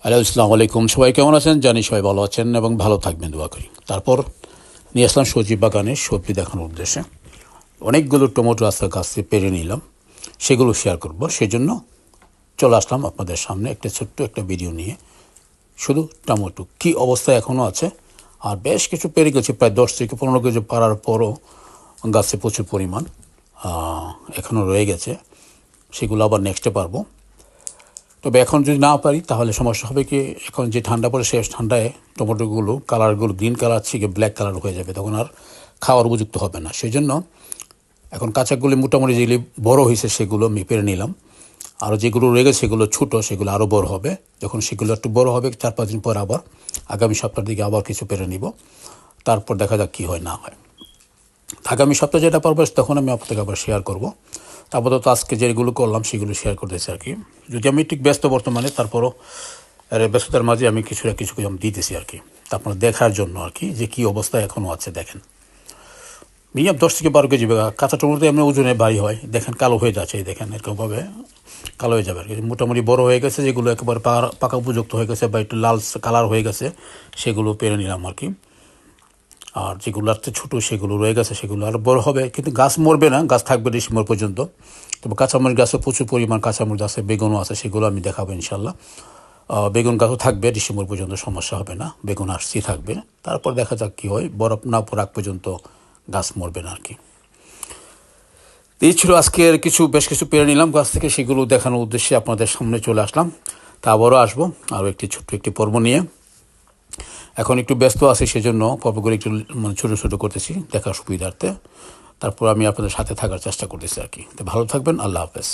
Hello, আসসালামু আলাইকুম। সবাই কেমন আছেন? জানি সবাই ভালো আছেন এবং ভালো থাকবেন, দোয়া করি। তারপর নিয়ে আসলাম সবজি বাগানে সবজি দেখানোর উদ্দেশ্যে। অনেকগুলো টমেটো আস্তে গাছে পেরে নিলাম, সেগুলো শেয়ার করব। সেজন্য চলে আসলাম আপনাদের সামনে একটা ছোট্ট একটা ভিডিও নিয়ে। শুধু টমেটো কী অবস্থায় এখনও আছে, আর বেশ কিছু পেরে গেছে, প্রায় 10 থেকে 15 কেজি পারার পরও গাছে প্রচুর পরিমাণ এখনও রয়ে গেছে। সেগুলো আবার নেক্সটে পারবো। তবে এখন যদি না পারি তাহলে সমস্যা হবে কি, এখন যে ঠান্ডা পড়ে শেষ ঠান্ডায় টমেটোগুলো কালারগুলো গ্রিন কালার থেকে ব্ল্যাক কালার হয়ে যাবে, তখন আর খাওয়ার উপযুক্ত হবে না। সেই জন্য এখন কাঁচাগুলি মোটামুটি যেগুলি বড় হয়েছে সেগুলো আমি পেরে নিলাম, আর যেগুলো রয়ে গেছে সেগুলো ছোটো, সেগুলো আরও বড় হবে। যখন সেগুলো একটু বড় হবে 4-5 দিন পর আবার আগামী সপ্তাহের দিকে আবার কিছু পেরে নিব, তারপর দেখা যাক কী হয় না হয়। আগামী সপ্তাহে যেটা পারবো তখন আমি আপনাকে আবার শেয়ার করব। আপাতত আজকে যেগুলো করলাম সেগুলো শেয়ার করতেছি আর কি। যদি আমি ঠিক ব্যস্ত বর্তমানে, তারপরও ব্যস্ততার মাঝে আমি কিছু আমি দিতেছি আর কি, তা আপনার দেখার জন্য আর কি, যে কী অবস্থায় এখনও আছে। দেখেন মিনিমাম 10 থেকে 12 কেজি কাঁচা টমেটো এমনি ওজনে ভারী হয়। দেখেন কালো হয়ে যাচ্ছে, এই দেখেন এরকমভাবে কালো হয়ে যাবে আর কি। মোটামুটি বড় হয়ে গেছে, যেগুলো একেবারে পাকা উপযুক্ত হয়ে গেছে বা একটু লাল কালার হয়ে গেছে সেগুলো পেরে নিলাম আর কি। আর যেগুলো আর ছোটো সেগুলো রয়ে গেছে, সেগুলো আরও বড় হবে, কিন্তু গাছ মরবে না, গাছ থাকবে ডিসেম্বর পর্যন্ত। তবে কাঁচামরিচ গাছে প্রচুর পরিমাণ কাঁচামরিচ আছে, বেগুনও আছে, সেগুলো আমি দেখাবো ইনশাল্লাহ। বেগুন গাছও থাকবে ডিসেম্বর পর্যন্ত, সমস্যা হবে না, বেগুন আসতেই থাকবে। তারপর দেখা যাক কী হয়, বরফ না পড়াক পর্যন্ত গাছ মরবে না আর কি। এই ছিল আজকের বেশ কিছু পেরে নিলাম গাছ থেকে, সেগুলো দেখানোর উদ্দেশ্যে আপনাদের সামনে চলে আসলাম। তা আবারও আসবো আরও ছোট্ট একটি পর্ব নিয়ে। এখন একটু ব্যস্ত আছি, সেজন্য পর্বগুলো একটু ছোটো ছোটো করতেছি দেখার সুবিধার্থে। তারপর আমি আপনাদের সাথে থাকার চেষ্টা করতেছি আর কি। তো ভালো থাকবেন, আল্লাহ হাফেজ।